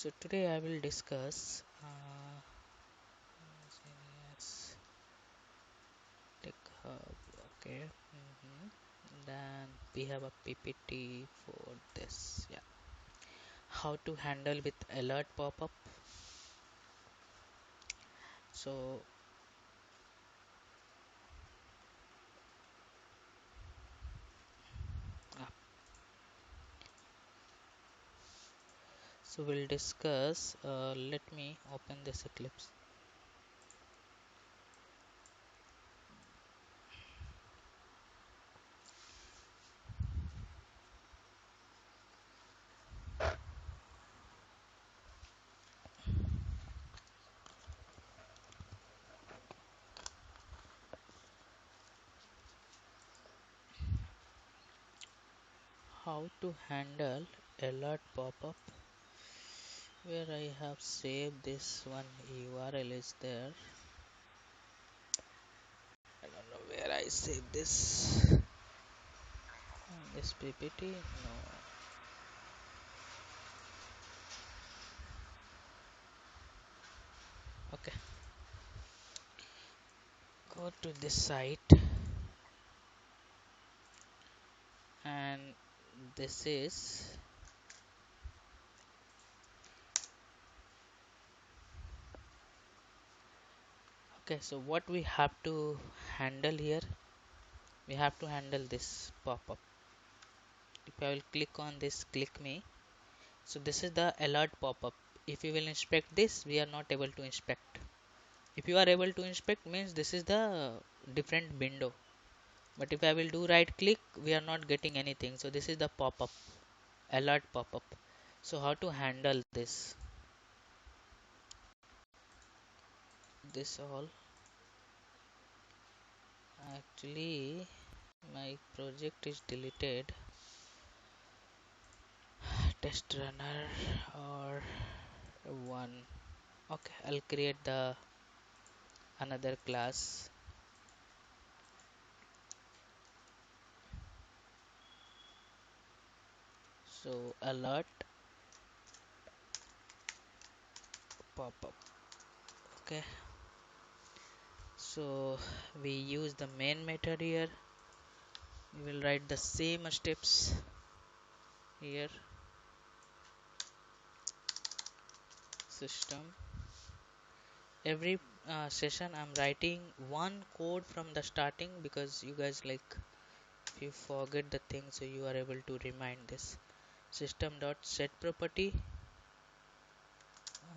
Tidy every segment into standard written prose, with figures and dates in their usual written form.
So today I will discuss Tech Hub. Okay. Then we have a PPT for this. Yeah. How to handle with alert pop-up. So uh, so we'll discuss. Let me open this Eclipse. How to handle alert pop-up. Where I have saved this one URL is there. I don't know where I saved this. This PPT. No. Okay. Go to this site and this is okay. So what we have to handle here, we have to handle this pop-up. If I will click on this, click me. So this is the alert pop-up. If you will inspect this, we are not able to inspect. If you are able to inspect, means this is the different window. But if I will do right click, we are not getting anything. So this is the pop-up, alert pop-up. So how to handle this all. Actually, my project is deleted. Test runner or one. Okay, I'll create the another class. So alert pop up. Okay, so we use the main method here. We will write the same steps here. System. Every session I'm writing one code from the starting, because you guys, like, if you forget the thing, so you are able to remind this. System dot set property.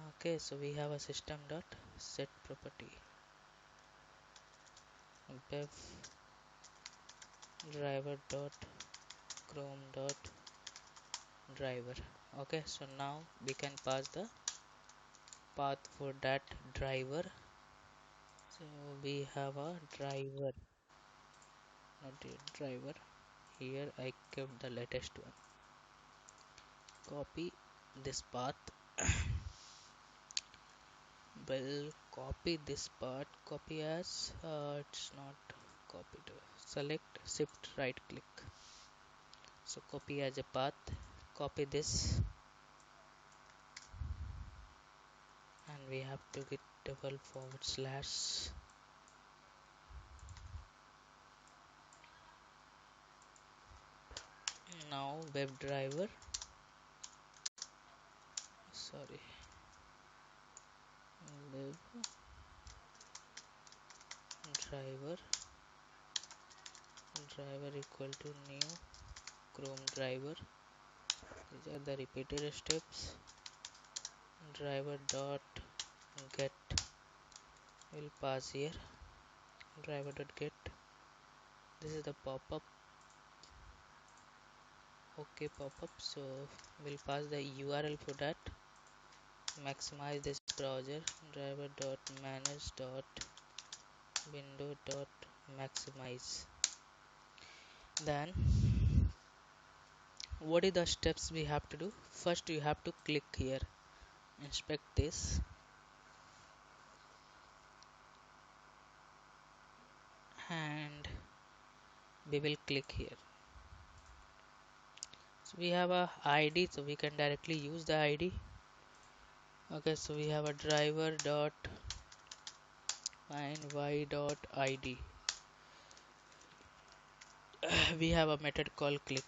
Okay, so we have a system dot set property. Bev driver dot chrome dot driver. Okay, so now we can pass the path for that driver. So we have a driver, not a driver. Here I kept the latest one. Copy this path. Well, copy this part. Copy as it's not copied. Select shift right click. So copy as a path. Copy this, and we have to get double forward slash. Now web driver, sorry, web driver, driver equal to new chrome driver. These are the repeated steps. Driver dot get will pass here. Driver dot get. This is the pop-up. Okay, pop-up. So we'll pass the URL for that. Maximize this browser. Driver dot manage dot window dot maximize. Then what are the steps we have to do? First you have to click here, inspect this, and we will click here. So we have a ID, so we can directly use the ID. Okay, so we have a driver dot find y dot id. We have a method called click.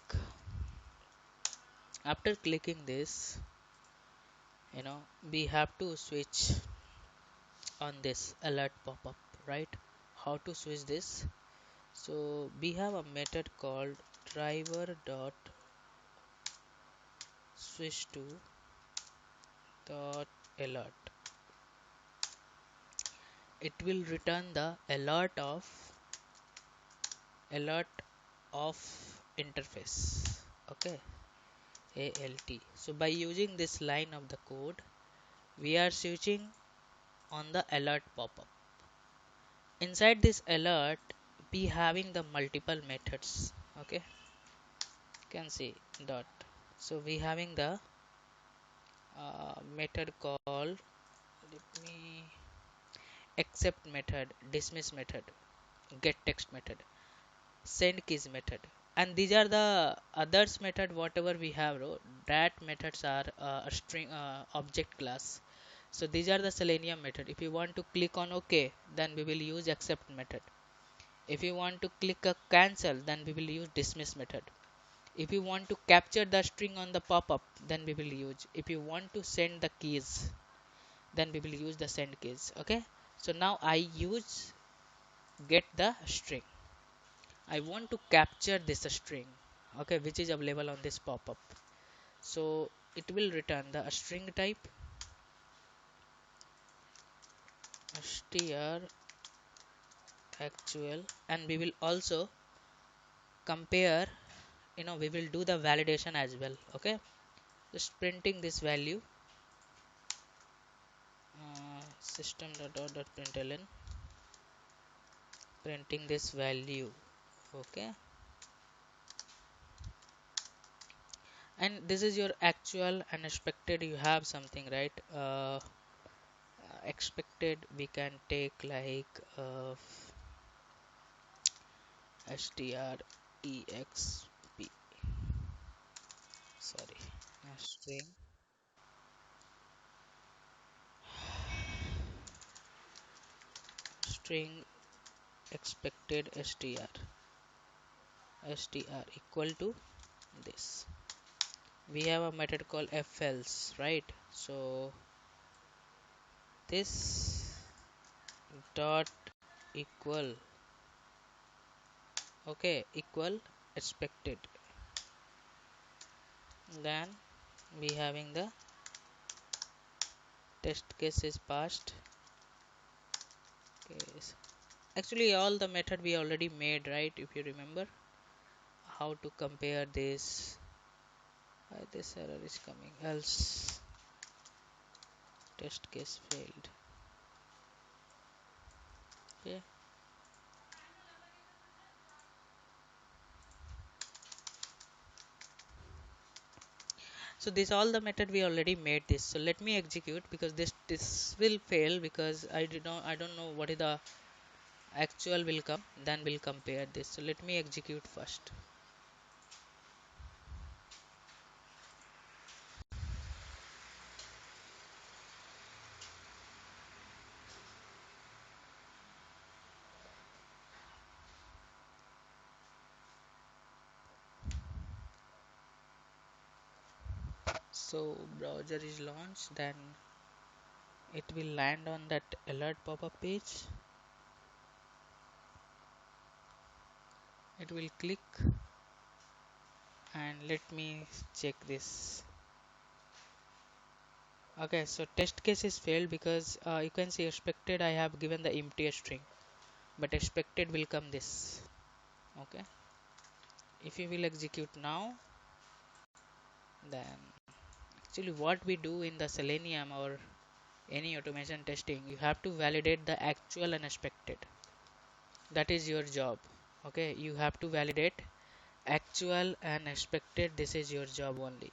After clicking this, we have to switch on this alert pop-up, right? How to switch this? So we have a method called driver dot switch to dot alert. It will return the alert of interface. Okay, alt. So by using this line of the code, we are switching on the alert pop-up. Inside this alert, we having the multiple methods. Okay, you can see dot. So we having the method called, let me, accept method, dismiss method, get text method, send keys method, and these are the others method whatever we have. That methods are a string object class. So these are the selenium method. If you want to click on ok, then we will use accept method. If you want to click a cancel, then we will use dismiss method. If you want to capture the string on the pop-up, then we will use. If you want to send the keys, then we will use the send keys. Okay, so now I use get the string. I want to capture this string, okay, which is available on this pop-up. So it will return the string type str actual, and we will also compare. We will do the validation as well. Okay, just printing this value, system.out.println, printing this value. Okay, and this is your actual and expected. You have something, right? Expected we can take like strexp, sorry, string expected str equal to this. We have a method called felse, right? So this dot equal, okay, equal expected, then we having the test case is passed case. Actually all the method we already made, right? If you remember how to compare this. Why this error is coming? Else test case failed. Okay, so this all the method we already made this. So let me execute, because this will fail because I don't know what is the actual will come, then we'll compare this. So let me execute first. So browser is launched, then it will land on that alert pop-up page. It will click, and let me check this. Okay, so test case is failed because you can see expected I have given the empty string, but expected will come this. Okay, if you will execute now, then actually what we do in the Selenium or any automation testing, you have to validate the actual and expected. That is your job. Okay, you have to validate actual and expected. This is your job only.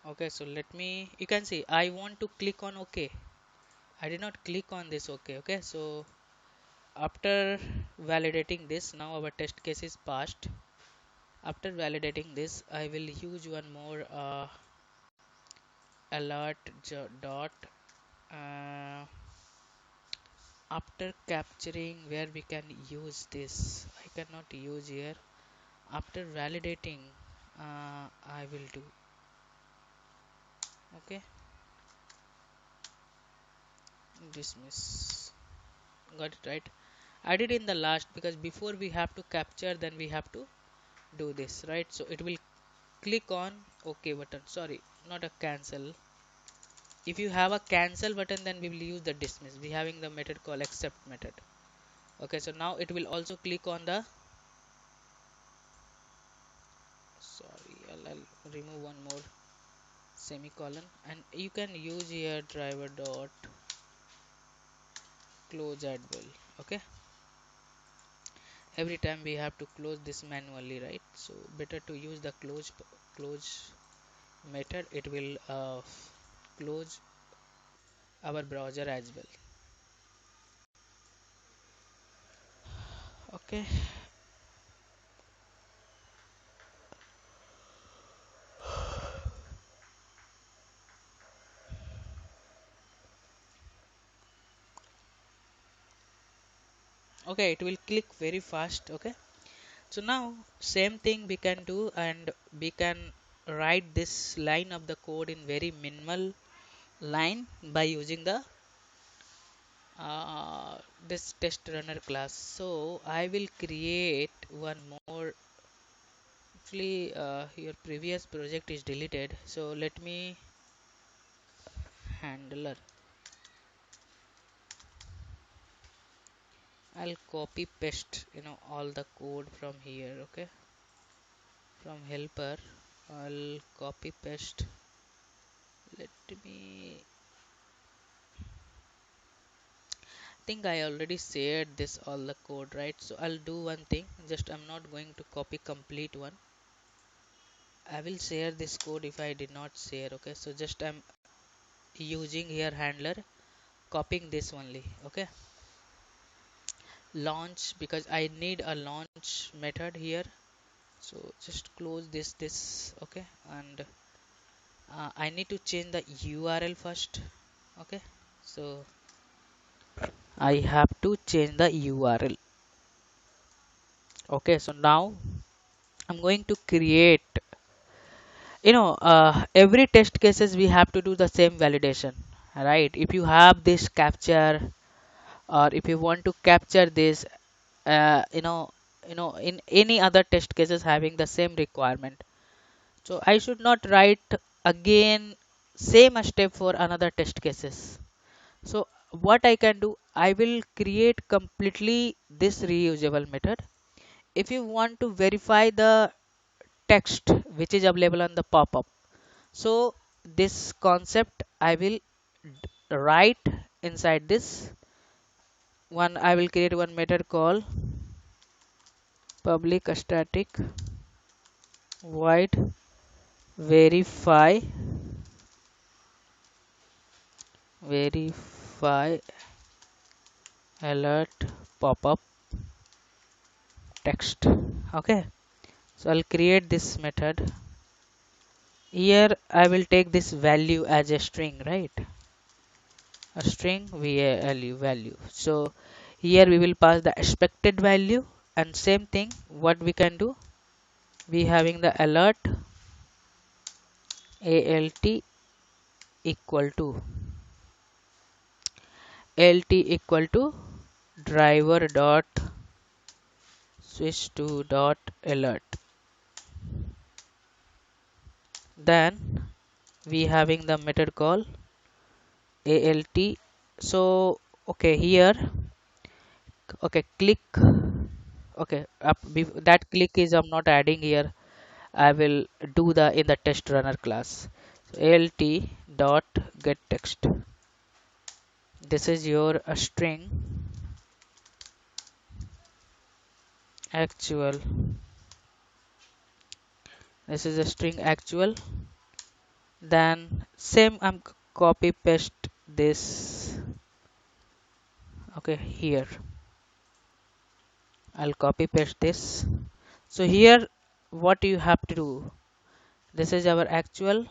Okay, so let me, you can see I want to click on OK. I did not click on this OK. Okay, so after validating this, now our test case is passed. After validating this, I will use one more dot uh, after capturing where we can use this. I cannot use here. After validating, I will do. Okay, dismiss. Got it right. I did in the last because before we have to capture, then we have to do this, right? So it will click on OK button. Sorry, not a cancel. If you have a cancel button, then we will use the dismiss. We having the method called accept method. Okay, so now it will also click on the, sorry, I'll remove one more semicolon, and you can use here driver dot close at will. Okay, every time we have to close this manually, right? So better to use the close method. It will close our browser as well. Okay, okay, it will click very fast. Okay, so now same thing we can do, and we can write this line of the code in very minimal line by using the this test runner class. So I will create one more. Actually, your previous project is deleted, so let me handler. I'll copy paste all the code from here. Okay, from helper I'll copy paste. Let me, think I already shared this all the code, right? So I'll do one thing, just I'm not going to copy complete one. I will share this code if I did not share. Okay, so just I'm using here handler, copying this only. Okay, launch, because I need a launch method here. So just close this. Okay, and I need to change the URL first. Okay, so I have to change the URL. Okay, so now I'm going to create, every test cases we have to do the same validation, right? If you have this capture, or if you want to capture this, uh, you know in any other test cases having the same requirement, so I should not write again same step for another test cases. So what I can do, I will create completely this reusable method. If you want to verify the text which is available on the pop-up, so this concept I will write inside this one. I will create one method called public static void verify alert pop-up text. Okay, so I'll create this method. Here I will take this value as a string, right? A string value. So here we will pass the expected value, and same thing what we can do, we having the alert alt equal to driver dot switch to dot alert. Then we having the method call alt. So okay, here, okay, click. Okay, that click is I'm not adding here. I will do the in the test runner class. So alt dot get text. This is your string actual. This is a string actual. Then same I'm copy paste this. Okay, here I'll copy paste this. So here what you have to do, this is our actual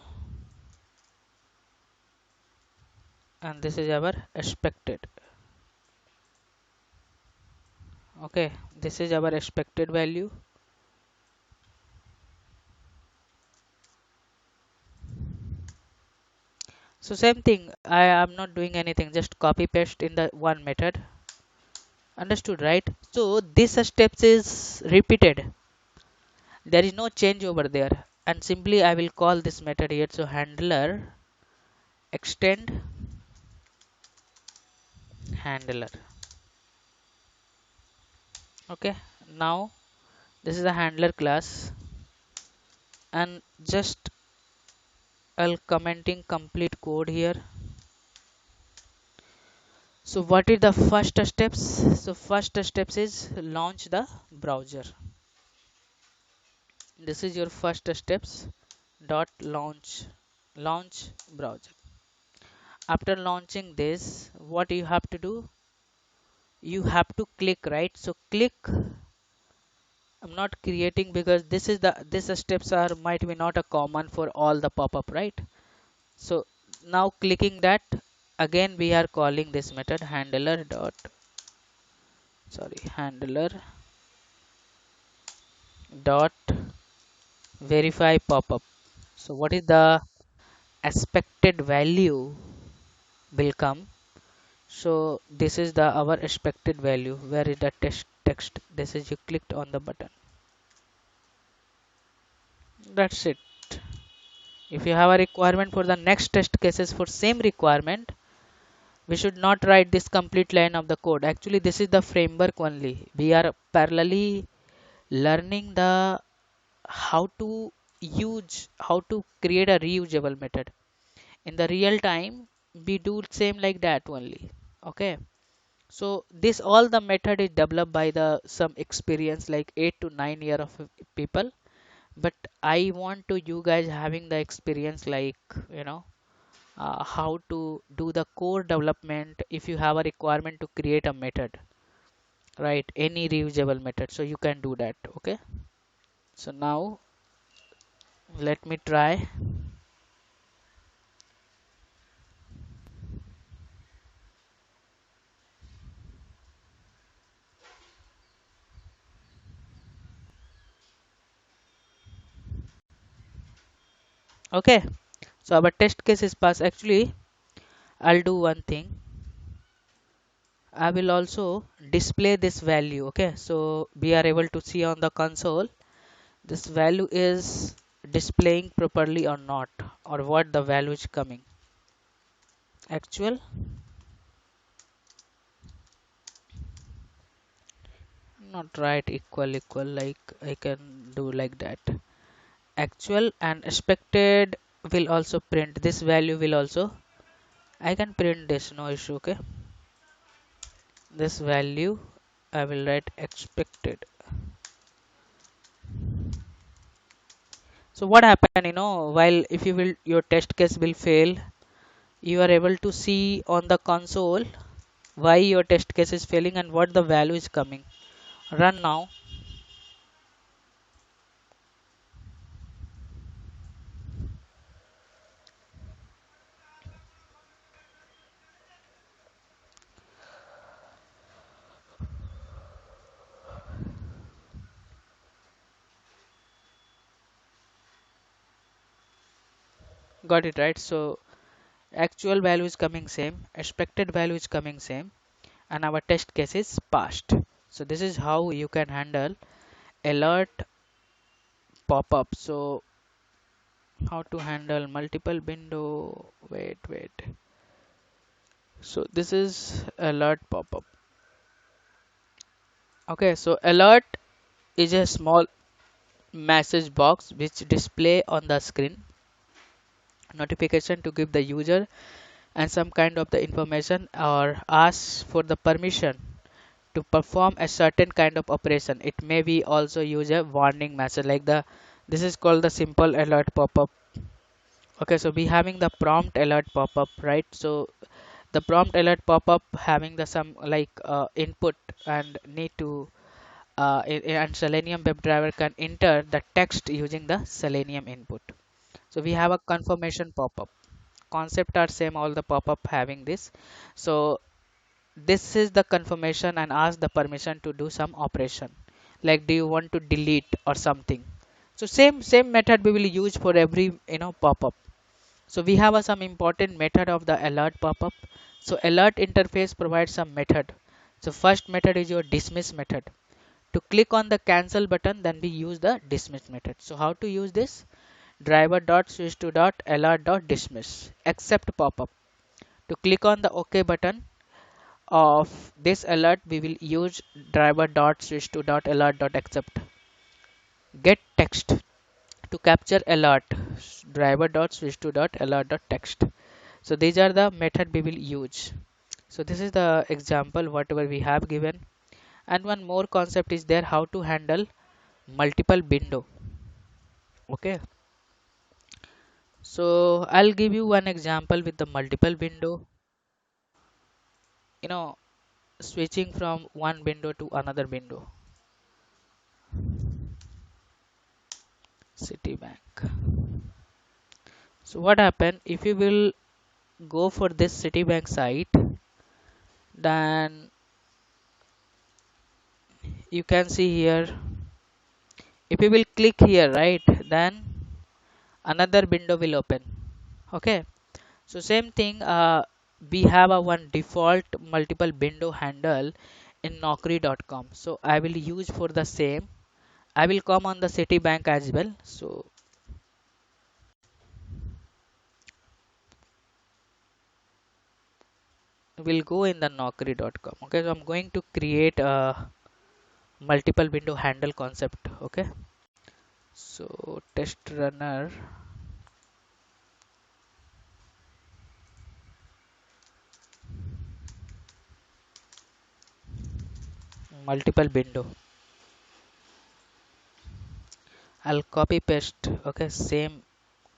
and this is our expected. Okay, this is our expected value. So same thing, I am not doing anything, just copy paste in the one method. Understood, right? So this steps is repeated, there is no change over there, and simply I will call this method here. So handler extend handler. Okay, now this is a handler class, and just I'll commenting complete code here. So what is the first steps? So first steps is launch the browser. This is your first steps dot launch browser. After launching this, what you have to do, you have to click, right? So click, I'm not creating because this steps are might be not a common for all the pop-up, right? So now clicking that, again we are calling this method handler dot handler dot verify pop-up. So what is the expected value will come. So this is the our expected value. Where is the text? This is you clicked on the button. That's it. If you have a requirement for the next test cases for same requirement, we should not write this complete line of the code. Actually, this is the framework only. We are parallelly learning the how to how to create a reusable method. In the real time, we do same like that only. Okay. So this all the method is developed by the some experience like 8 to 9 year of people. But I want to you guys having the experience like how to do the core development if you have a requirement to create a method, right? Any reusable method, so you can do that. Okay, so now let me try. Okay, so our test case is passed. Actually, I'll do one thing. I will also display this value. Okay, so we are able to see on the console this value is displaying properly or not, or what the value is coming. Actual, not right, equal like I can do like that. Actual and expected will also print this value will also I can print this, no issue. Okay, this value I will write expected. So what happened, while if you will your test case will fail, you are able to see on the console why your test case is failing and what the value is coming. Run now. Got it, right? So actual value is coming same, expected value is coming same, and our test case is passed. So this is how you can handle alert pop-up. So how to handle multiple window, wait. So this is alert pop-up. Okay, so alert is a small message box which display on the screen notification to give the user and some kind of the information or ask for the permission to perform a certain kind of operation. It may be also use a warning message like the this is called the simple alert pop-up. Okay, so we having the prompt alert pop-up, right? So the prompt alert pop-up having the some like input and need to and Selenium WebDriver can enter the text using the Selenium input. So we have a confirmation pop-up. Concept are same, all the pop-up having this. So this is the confirmation and ask the permission to do some operation. Like do you want to delete or something? So same method we will use for every pop-up. So we have some important method of the alert pop-up. So alert interface provides some method. So first method is your dismiss method. To click on the cancel button, then we use the dismiss method. So how to use this? Driver dot switch to dot alert dot dismiss accept pop-up. To click on the OK button of this alert, we will use driver dot switch to dot alert dot accept. Get text. To capture alert, driver dot switch to dot alert dot text. So these are the method we will use. So this is the example whatever we have given. And one more concept is there, how to handle multiple window. Okay, so I'll give you one example with the multiple window, you know switching from one window to another window. Citibank. So what happen if you will go for this Citibank site, then you can see here, if you will click here, right, then another window will open. Okay, so same thing, we have a one default multiple window handle in Naukri.com. So I will use for the same. I will come on the Citibank as well. So we'll go in the Naukri.com. Okay, so I'm going to create a multiple window handle concept. Okay, so test runner multiple window. I'll copy paste. Okay, same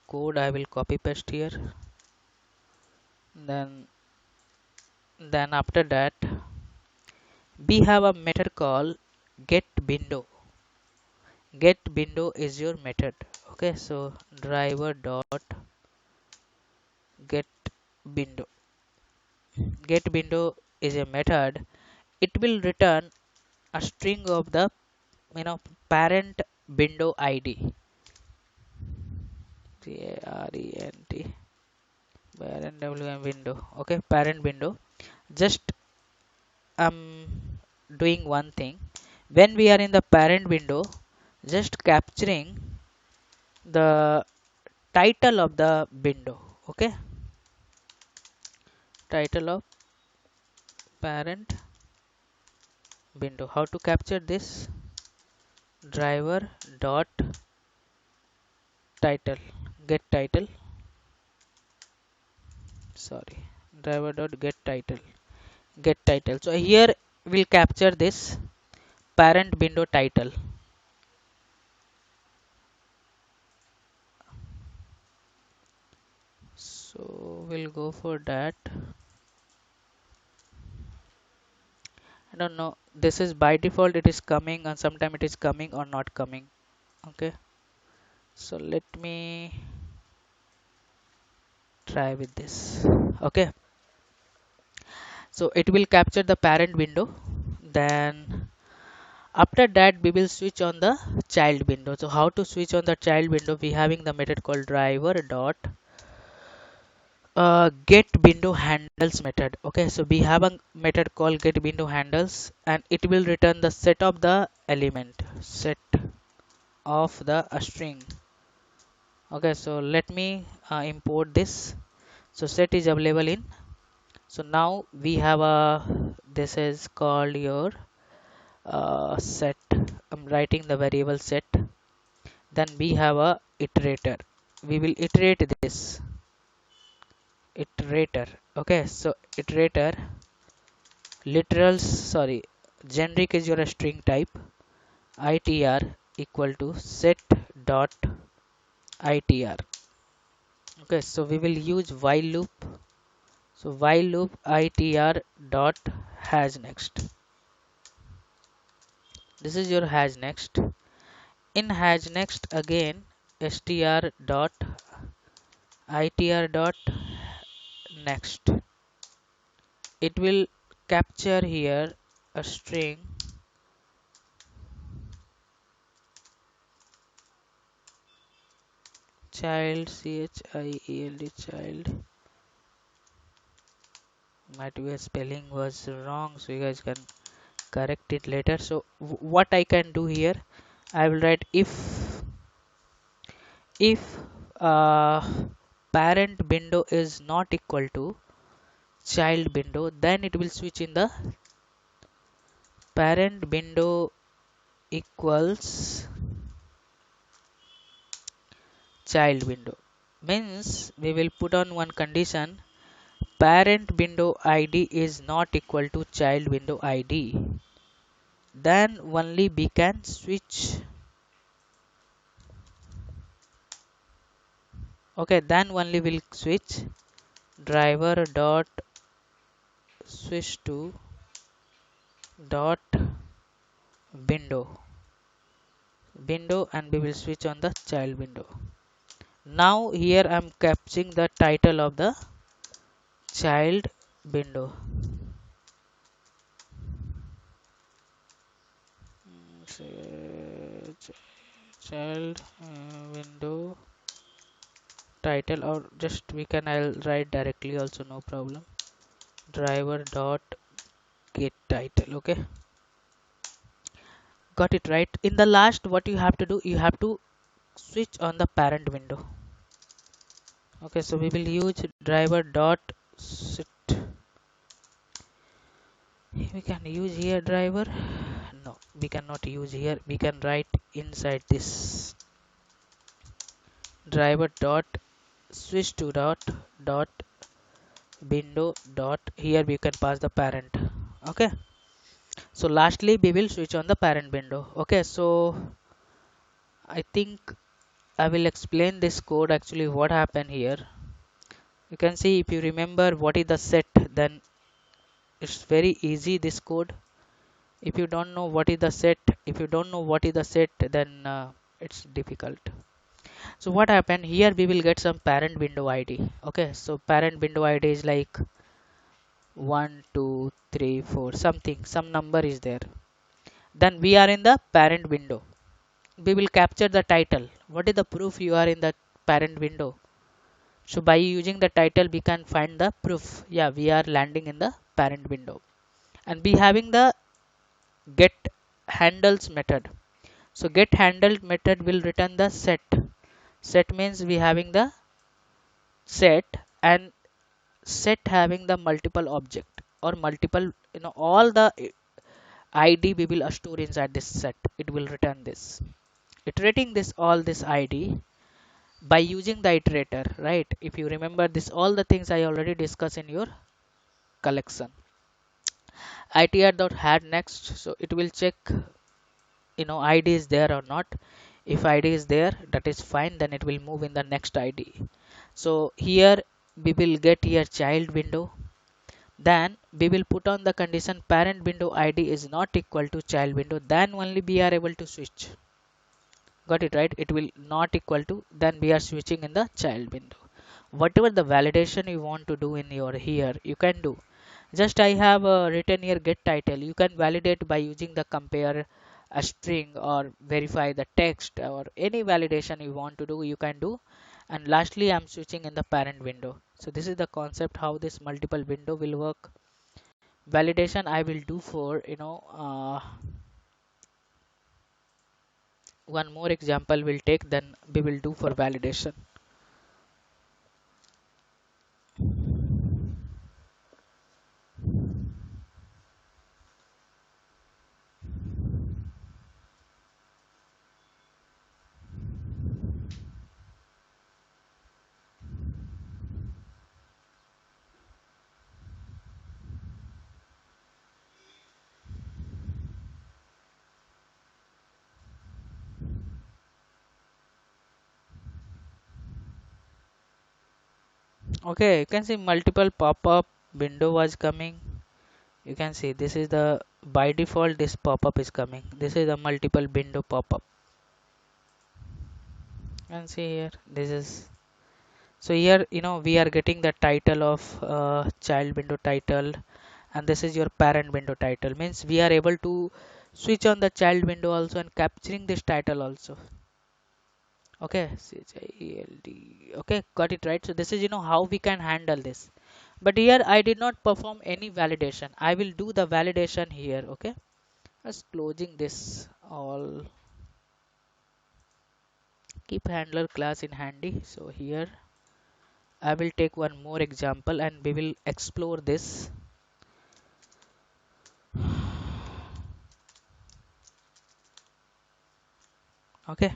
code I will copy paste here. Then after that we have a method called get window. Get window is your method. Okay, so driver dot get window. Get window is a method. It will return a string of the parent window ID. Parent parent WM window. Okay, parent window. Just doing one thing. When we are in the parent window, just capturing the title of the window. Okay, title of parent window. How to capture this? Driver dot title get title. Sorry, driver dot get title. So here we'll capture this parent window title. So we'll go for that. I don't know, this is by default it is coming and sometime it is coming or not coming. Okay, so let me try with this. Okay, so it will capture the parent window. Then after that we will switch on the child window. So how to switch on the child window? We having the method called driver dot get window handles method. Okay, so we have a method called get window handles and it will return the set of the element, set of the string. Okay, so let me import this. So set is available in. So now we have a, this is called your set. I'm writing the variable set. Then we have a iterator. We will iterate this iterator. Okay, so iterator literal, sorry, generic is your string type. Itr equal to set dot itr. Okay, so we will use while loop. So while loop itr dot has next. This is your has next. In has next again str dot itr dot next. It will capture here a string child child child. Might be a spelling was wrong, so you guys can correct it later. So what I can do here, I will write if uh, parent window is not equal to child window, then it will switch in the parent window equals child window. Means we will put on one condition, parent window id is not equal to child window id, then only we can switch. Okay, then only will switch driver dot switch to dot window and we will switch on the child window. Now here I'm capturing the title of the child window. Child window title, or just we can I'll write directly also, no problem. Driver dot get title. Okay, got it right. In the last, what you have to do, you have to switch on the parent window. Okay, so we will use driver dot sit. We can use here driver. No, we cannot use here. We can write inside this driver dot switch to dot window dot. Here we can pass the parent. Okay. So lastly, we will switch on the parent window. Okay. So I think I will explain this code actually what happened here. You can see, if you remember what is the set, then it's very easy this code. If you don't know what is the set, then it's difficult. So what happened here, we will get some parent window id. Okay, so parent window id is like 1 2 3 4 something, some number is there. Then we are in the parent window. We will capture the title. What is the proof you are in the parent window? So by using the title we can find the proof. Yeah, we are landing in the parent window. And we having the get handles method. So get handled method will return the set. Set means we having the set, and set having the multiple object or multiple, all the id we will store inside this set. It will return this, iterating this all this id by using the iterator, right? If you remember this, all the things I already discussed in your collection. itr dot had next, so it will check, id is there or not. If id is there, that is fine, then it will move in the next id. So here we will get here child window, then we will put on the condition parent window id is not equal to child window, then only we are able to switch. Got it right? It will not equal to, then we are switching in the child window. Whatever the validation you want to do in your here, you can do. Just I have written here get title. You can validate by using the compare a string or verify the text, or any validation you want to do, you can do. And lastly, I'm switching in the parent window. So this is the concept how this multiple window will work. Validation I will do for, one more example we'll take, then we will do for validation. Okay, you can see multiple pop-up window was coming. You can see this is the by default this pop-up is coming. This is the multiple window pop-up. You can see here this is, so here we are getting the title of child window title, and this is your parent window title. Means we are able to switch on the child window also and capturing this title also. Okay, child. Okay, got it right. So this is how we can handle this. But here I did not perform any validation. I will do the validation here. Okay, just closing this all. Keep handler class in handy. So here I will take one more example and we will explore this. Okay,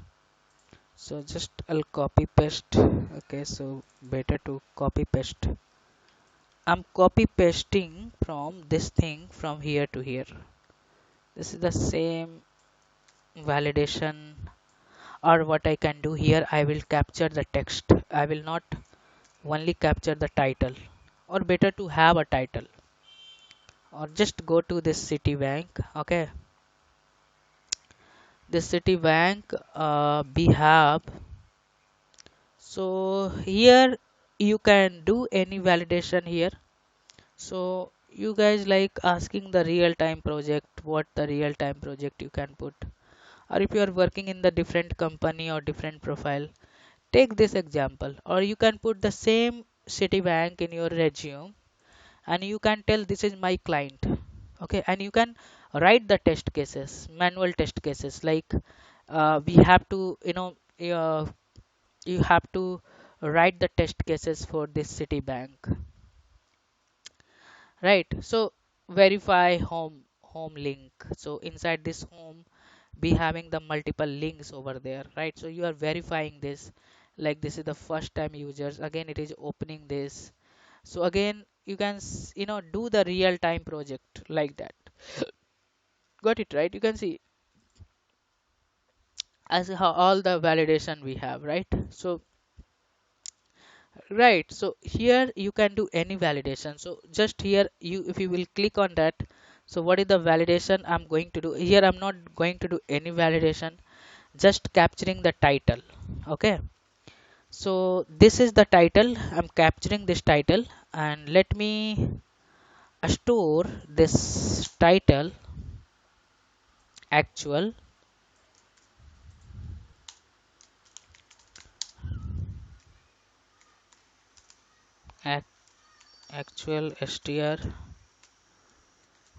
so just I'll copy paste. Okay, so better to copy paste. I'm copy pasting from this thing from here to here. This is the same validation, or what I can do here, I will capture the text. I will not only capture the title, or better to have a title, or just go to this Citibank. Okay, this Citibank we have. So here you can do any validation here. So you guys like asking the real-time project, what the real-time project you can put, or if you are working in the different company or different profile, take this example, or you can put the same Citibank in your resume and you can tell this is my client. Okay, and you can write the test cases, manual test cases, like we have to you have to write the test cases for this Citibank, right? So verify home link. So inside this home be having the multiple links over there, right? So you are verifying this, like this is the first time users, again it is opening this. So again you can do the real time project like that. Got it right? You can see as how all the validation we have, right? So right, so here you can do any validation. So just here you, if you will click on that, so what is the validation I'm going to do here? I'm not going to do any validation, just capturing the title. Okay, so this is the title. I'm capturing this title, and let me store this title actual ac- actual str.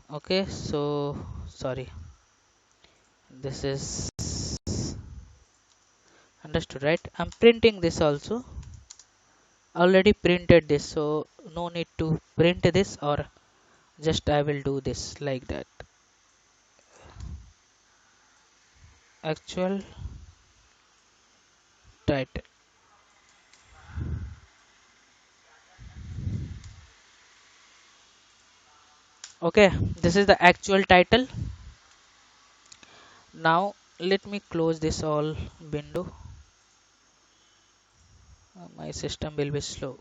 Okay, so sorry, this is understood, right? I'm printing this also, already printed this, so no need to print this, or just I will do this like that, actual title. Okay, this is the actual title. Now let me close this all window. My system will be slow.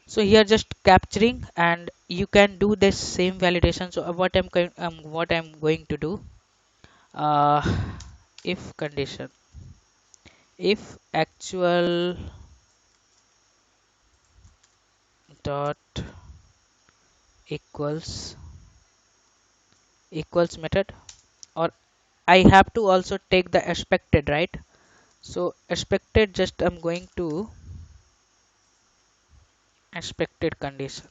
So here just capturing, and you can do this same validation. So what I'm going to do, uh, if condition, if actual dot equals method, or I have to also take the expected, right? So expected, just I'm going to expected condition.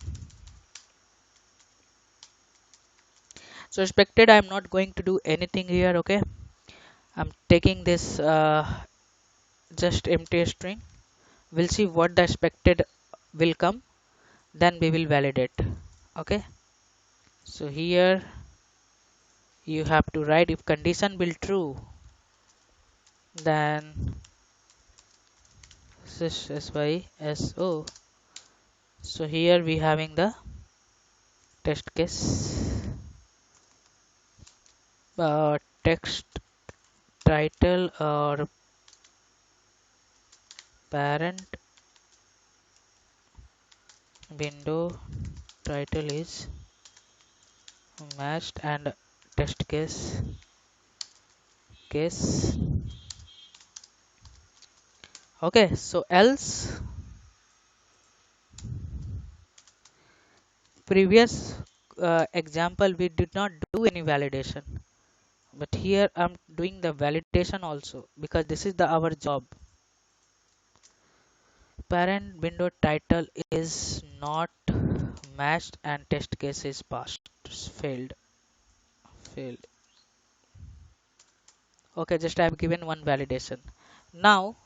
So expected, I'm not going to do anything here. Okay, I'm taking this just empty string. We'll see what the expected will come, then we will validate. Okay, so here you have to write if condition will true, then SYSO. So here we having the test case, text title or parent window title is matched and test case. Okay, so else previous example we did not do any validation, but here I'm doing the validation also because this is the our job. Parent window title is not matched and test case is passed failed. Okay, just I have given one validation. Now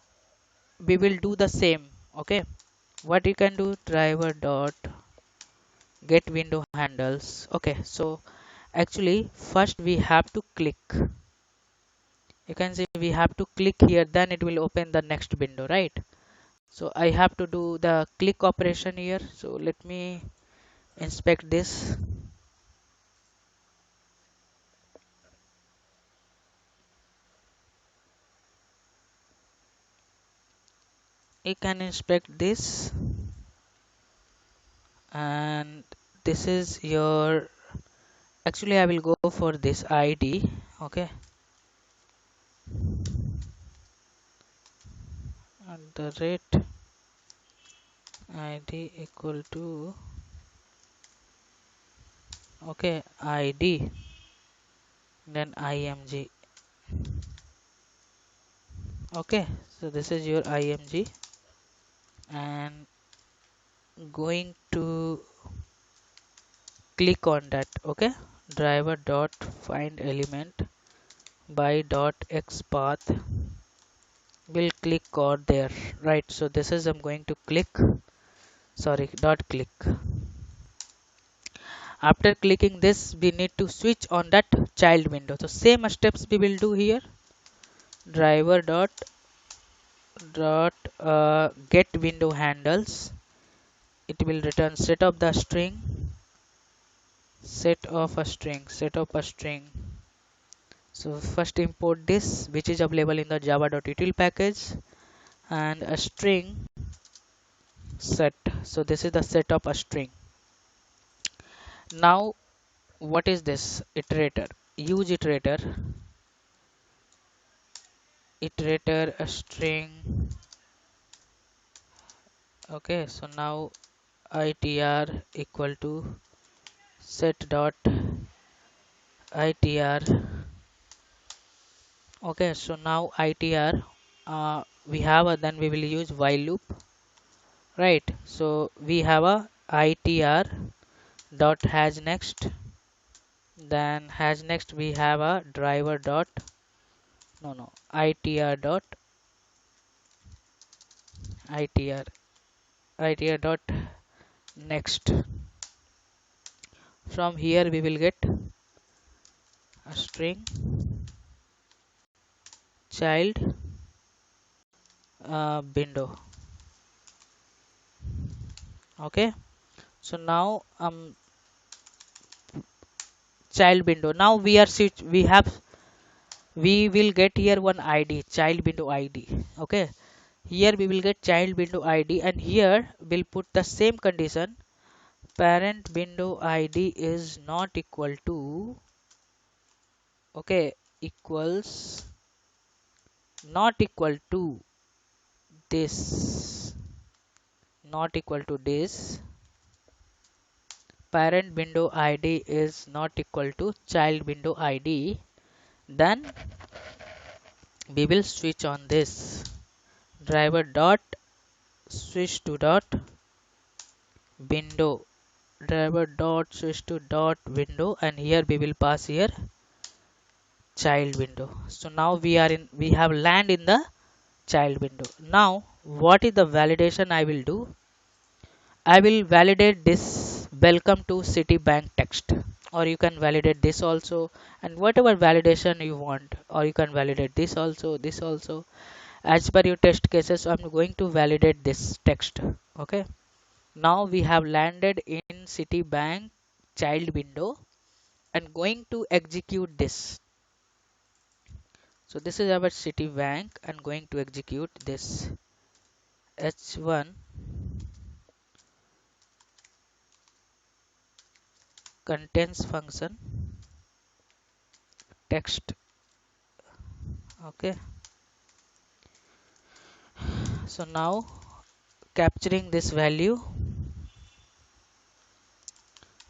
we will do the same. Okay, what you can do, driver dot get window handles. Okay, so actually first we have to click, you can see we have to click here, then it will open the next window, right? So I have to do the click operation here. So let me inspect this. You can inspect this, and this is your, actually I will go for this ID. Okay, at the rate id equal to, okay, id then img. Okay, so this is your img, and going to click on that. Okay, driver dot find element by dot xpath will click on there, right? So this is, I'm going to click, sorry, dot click. After clicking this, we need to switch on that child window. So same steps we will do here. Driver dot get window handles. It will return set of the string, set of a string. So first import this, which is available in the java.util package, and a string set. So this is the set of a string. Now what is this iterator? Use iterator a string. Okay, so now itr equal to set dot itr. Okay, so now itr, we have a, then we will use while loop, right? So we have a itr dot has next, then has next we have a driver dot, no, itr dot itr itr dot next. From here we will get a string child window. Okay, so now child window, now we are we have, we will get here one id, child window id. Okay, here we will get child window id, and here we'll put the same condition, parent window id is not equal to, okay, equals not equal to this, not equal to this, parent window id is not equal to child window id, then we will switch on this, driver dot switch to dot window, driver dot switch to dot window, and here we will pass here child window. So now we are in, we have land in the child window. Now what is the validation I will do? I will validate this welcome to Citibank text, or you can validate this also, and whatever validation you want, or you can validate this also as per your test cases. So I'm going to validate this text. Okay, now we have landed in Citibank child window and going to execute this. So this is our Citibank and going to execute this h1 contents function text. Okay, so now capturing this value,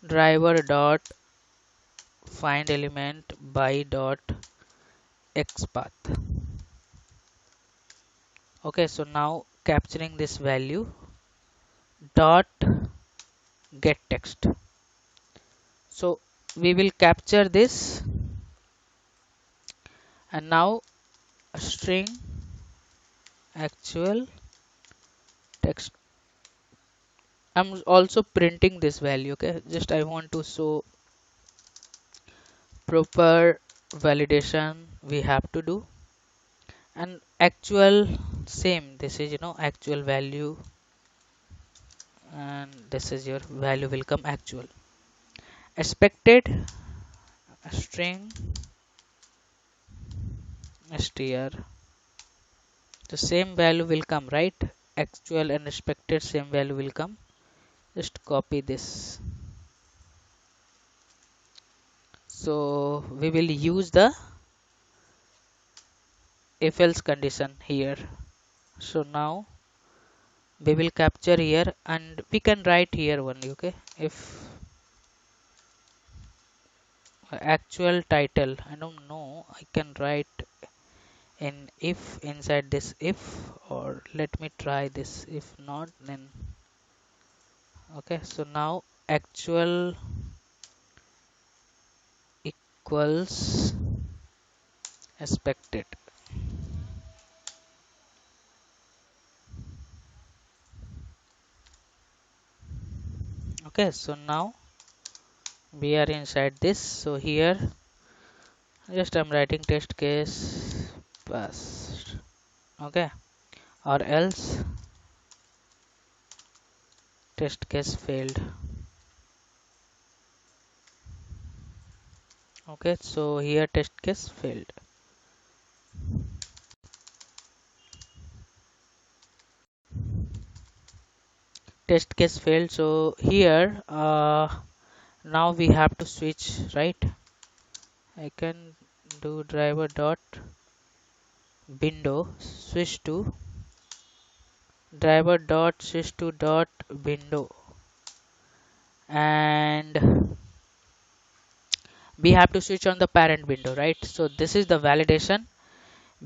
driver dot find element by dot xpath. Okay, so now capturing this value dot get text. So we will capture this, and now a string actual text. I'm also printing this value. Okay, just I want to show proper validation we have to do. And actual, same, this is actual value, and this is your value will come actual. Expected string str, the same value will come, right? Actual and expected same value will come. Just copy this. So we will use the if else condition here. So now we will capture here, and we can write here only. Okay, if actual title, I don't know, I can write in if inside this if, or let me try this. If not, then okay. So now actual equals expected. Okay, so now we are inside this. So here just I'm writing test case passed. Okay, or else test case failed. Okay, so here test case failed. Test case failed. So here now we have to switch, right? I can do driver dot window switch to driver dot switch to dot window, and we have to switch on the parent window, right? So this is the validation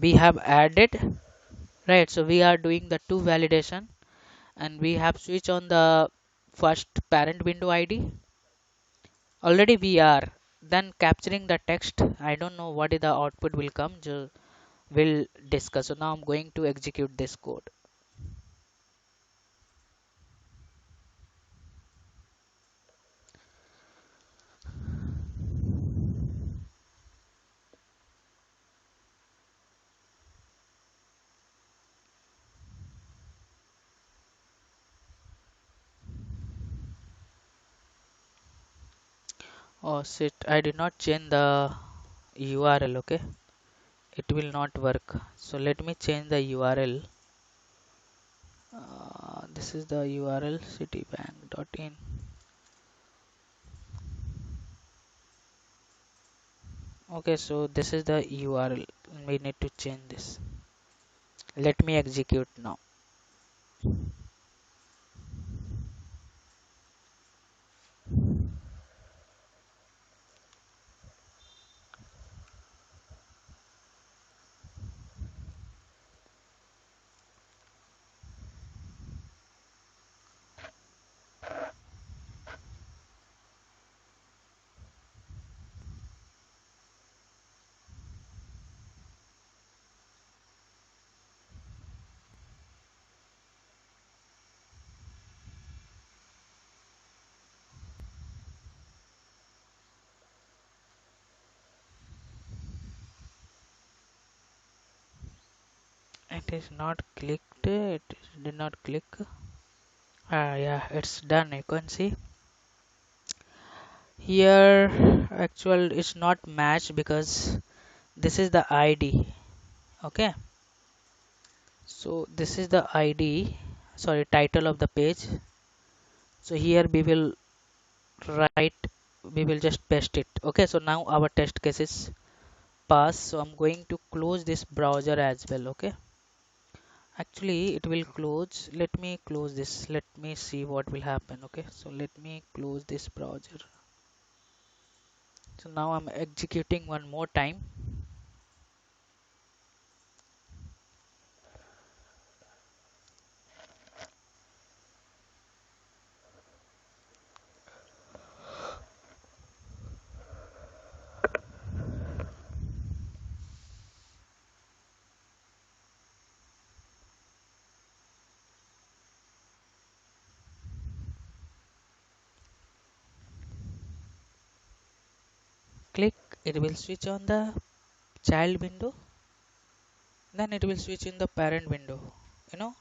we have added, right? So we are doing the two validation, and we have switch on the first parent window ID. Already we are then capturing the text. I don't know what is the output will come. We'll discuss. So now I'm going to execute this code. Oh shit, I did not change the URL. Okay, it will not work. So let me change the URL. This is the URL citibank.in. Okay, so this is the URL. We need to change this. Let me execute now. It is not clicked. It did not click. Yeah, it's done. You can see here actual is not matched because this is the ID. Okay, so this is the ID, sorry, title of the page. So here we will write we will just paste it. Okay, so now our test case is pass, so I'm going to close this browser as well. Okay, actually it will close. Let me close this, let me see what will happen. Okay, so let me close this browser. So now I'm executing one more time. Click, it will switch on the child window, then it will switch in the parent window. You know,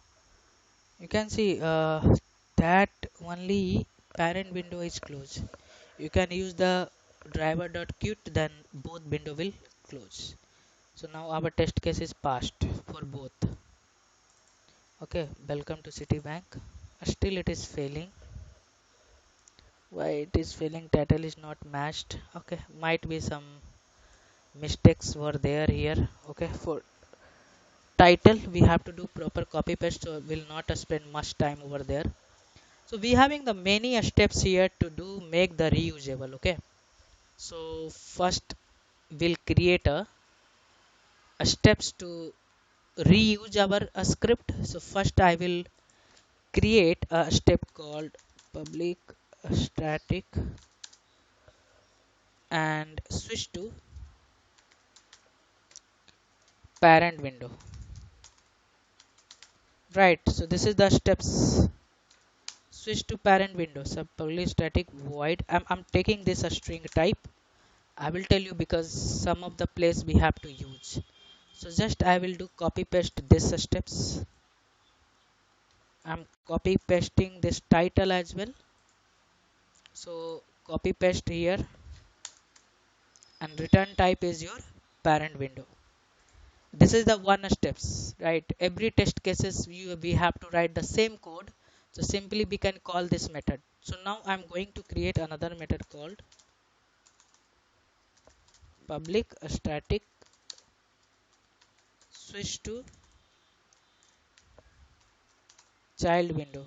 you can see that only parent window is closed. You can use the driver.qt, then both window will close. So now our test case is passed for both. Okay, welcome to Citibank. Still it is failing. Why it is failing? Title is not matched. Okay, might be some mistakes were there here. Okay, for title we have to do proper copy paste, so will not spend much time over there. So we having the many steps here to do make the reusable. Okay, so first we'll create a steps to reuse our script. So first I will create a step called public static and switch to parent window. Right, so this is the steps. Switch to parent window. So public static void. I'm taking this a string type. I will tell you because some of the place we have to use. So just I will do copy paste this steps. I'm copy pasting this title as well. So copy paste here, and return type is your parent window. This is the one steps, right? Every test cases we have to write the same code. So simply we can call this method. So now I'm going to create another method called public static switch to child window.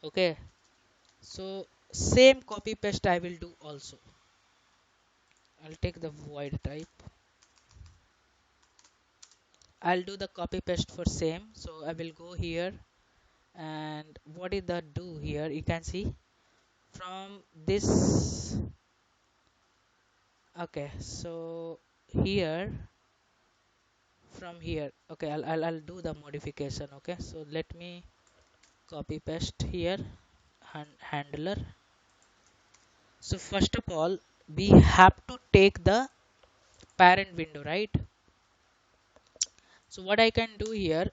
Okay, so same copy paste I will do also. I'll take the void type. I'll do the copy paste for same. So I will go here, and what is the do here? You can see from this. Okay, so here, from here, okay, I'll do the modification. Okay, so let me copy paste here, handler. So first of all we have to take the parent window, right? So what I can do here,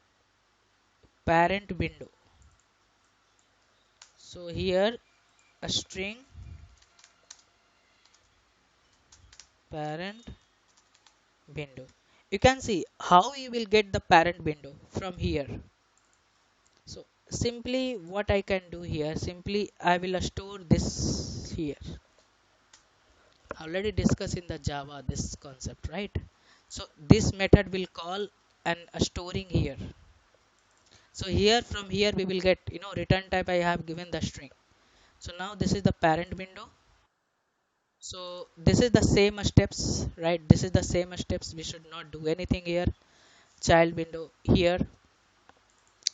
parent window. So here a string parent window. You can see how you will get the parent window from here. So simply what I can do here, simply I will store this here. Already discussed in the Java this concept, right? So this method will call and storing here. So here from here we will get, return type I have given the string. So now this is the parent window. So this is the same steps, right? This is the same steps. We should not do anything here. Child window here.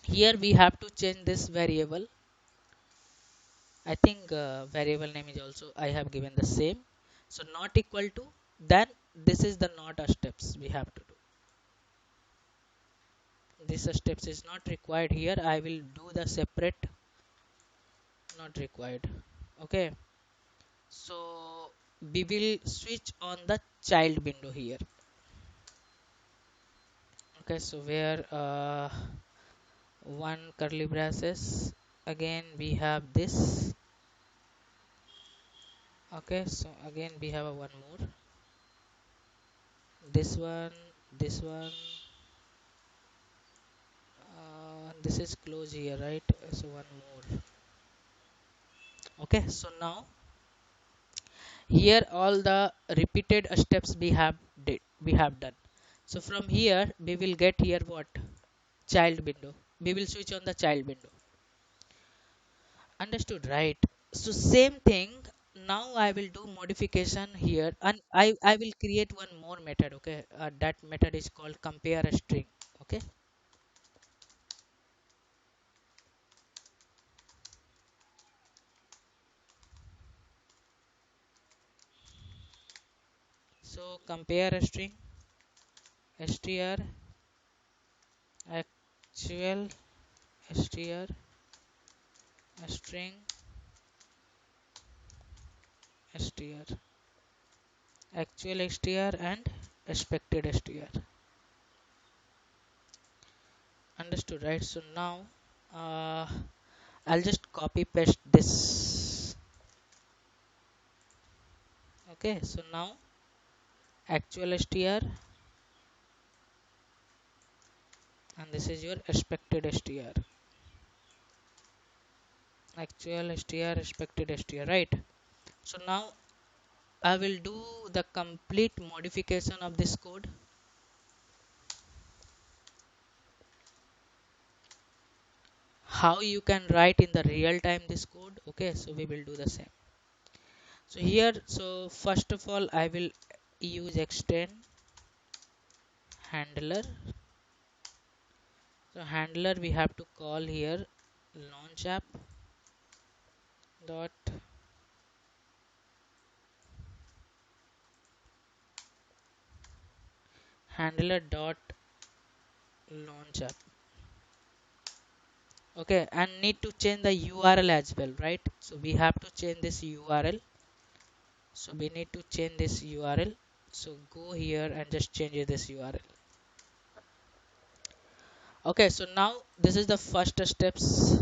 Here we have to change this variable. I think variable name is also I have given the same. So not equal to, then this is the not steps we have to do. This steps is not required here. I will do the separate, not required. Okay. So we will switch on the child window here. Okay, so where one curly braces, again we have this. Okay, so again we have a one more, this one, this one, this is close here, right? So one more, Okay, so now here all the repeated steps we have done. So from here we will get here what? Child window. We will switch on the child window. Understood, right? So same thing. Now I will do modification here, and I will create one more method. Okay, that method is called compare a string. Okay, so compare a string str actual str string str actual str and expected str. Understood, right? So now uh, I'll just copy paste this. Okay, so now actual str and this is your expected str. Actual str expected str, right? So now I will do the complete modification of this code. How you can write in the real time this code. Okay, so we will do the same. So here, so first of all I will use extend handler. So handler we have to call here launch app dot handler dot launch app. Okay, and need to change the URL as well, right? So we have to change this URL. So we need to change this URL. So go here and just change this URL. Okay, so now this is the first steps.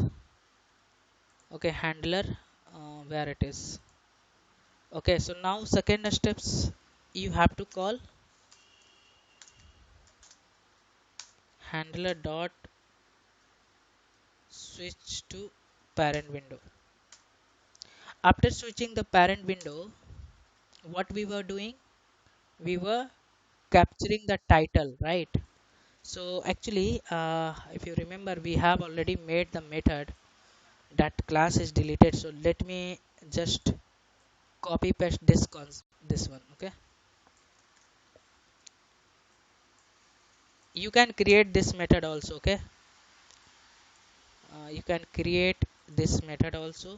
Okay, handler, where it is. Okay, so now second steps you have to call handler dot switch to parent window. After switching the parent window, what we were doing, we were capturing the title, right? So actually if you remember, we have already made the method that class is deleted. So let me just copy paste this one. Okay, you can create this method also. Okay, you can create this method also,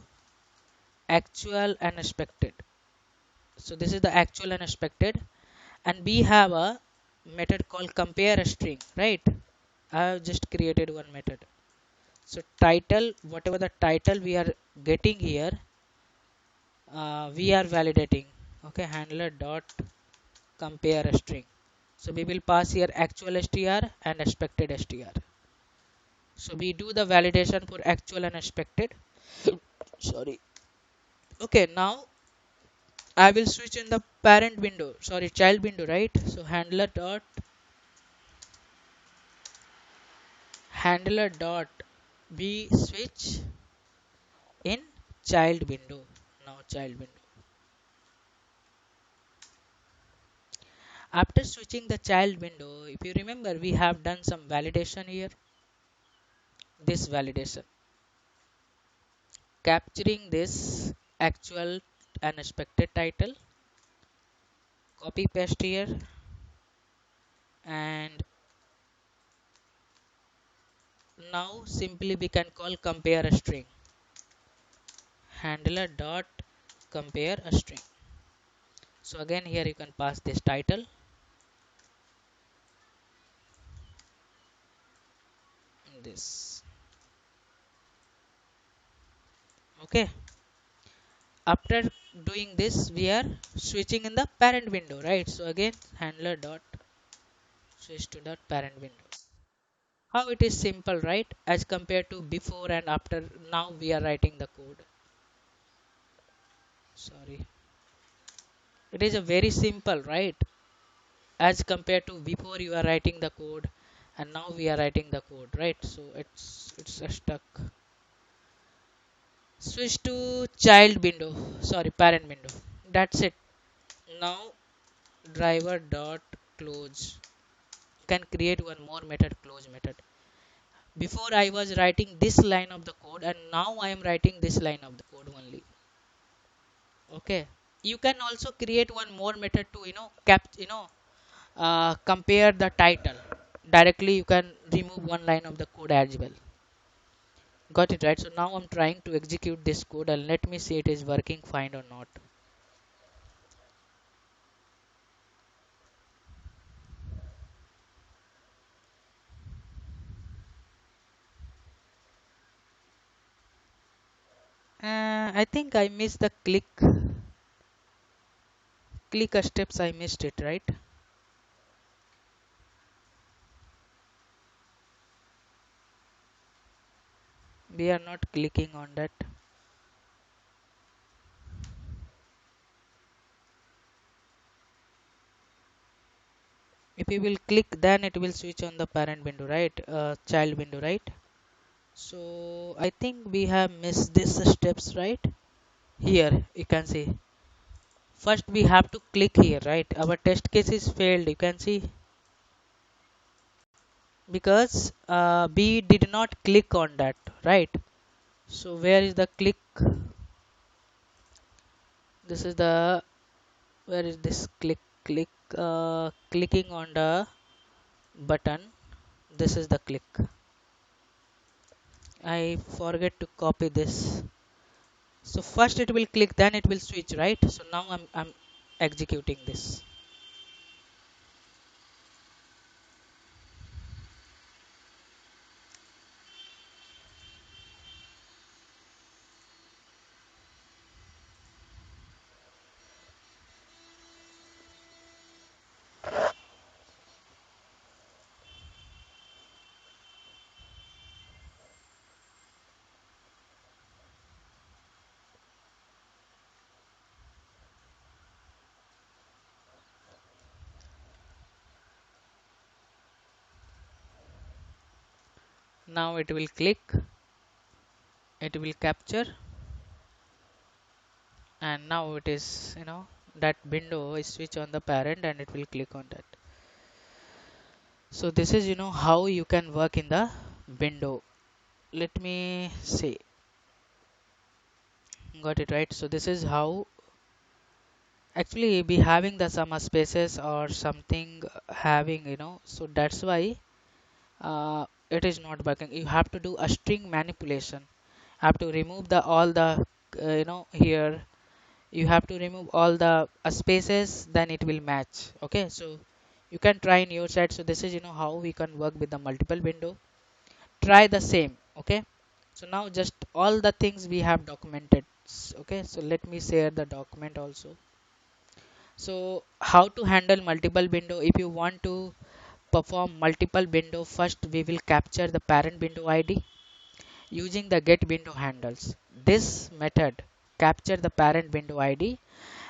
actual and expected. So this is the actual and expected, and we have a method called compare a string, right? I have just created one method. So title, whatever the title we are getting here, we are validating. Okay, handler dot compare a string. So we will pass here actual str and expected str. So we do the validation for actual and expected. Sorry. Okay, now I will switch in the parent window, sorry, child window, right? So handler dot be switch in child window. Now child window. After switching the child window, if you remember, we have done some validation here. This validation, capturing this actual and expected title, copy paste here, and now simply we can call compare a string, handler dot compare a string. So again here you can pass this title, this. Okay, after doing this we are switching in the parent window, right? So again handler dot switch to the parent window. How it is simple, right? As compared to before and after, now we are writing the code. Sorry, it is a very simple, right? As compared to before you are writing the code and now we are writing the code, right? So it's stuck. Switch to child window, sorry, parent window. That's it. Now driver dot close, you can create one more method, close method. Before I was writing this line of the code, and now I am writing this line of the code only. Okay, you can also create one more method to compare the title directly. You can remove one line of the code as well. Got it, right? So now I'm trying to execute this code and let me see it is working fine or not. I think I missed the click steps. I missed it, right? We are not clicking on that. If you will click, then it will switch on the parent window, right? Child window, right? So I think we have missed this steps, right? Here you can see. First we have to click here, right? Our test case is failed. You can see because we did not click on that, right? So where is the click? This is the, where is this clicking on the button. This is the click. I forget to copy this. So first it will click, then it will switch, right? So now I'm executing this. Now it will click, it will capture, and now it is, that window is switch on the parent and it will click on that. So this is, how you can work in the window. Let me see. Got it, right? So this is how actually be having the some spaces or something having, so that's why it is not working. You have to do a string manipulation. Have to remove the all the here you have to remove all the spaces, then it will match. Okay, so you can try in your side. So this is how we can work with the multiple window. Try the same. Okay, so now just all the things we have documented. Okay, so let me share the document also. So how to handle multiple window? If you want to perform multiple window, first we will capture the parent window id using the get window handles. This method capture the parent window id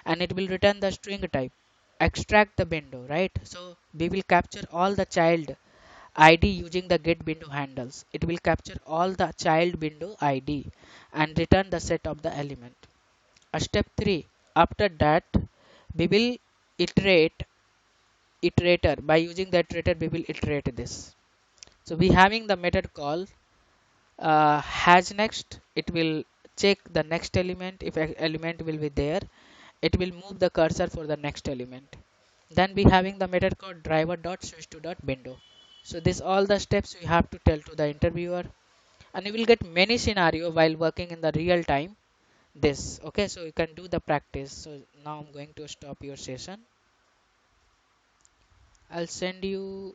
and it will return the string type. Extract the window, right? So we will capture all the child id using the get window handles. It will capture all the child window id and return the set of the element. Step 3, after that we will iterate iterator. By using the iterator we will iterate this. So we having the method call has next. It will check the next element. If element will be there, it will move the cursor for the next element. Then we having the method called driver dot switch to dot window. So this all the steps we have to tell to the interviewer, and you will get many scenario while working in the real time. This, okay, so you can do the practice. So now I'm going to stop your session. I'll send you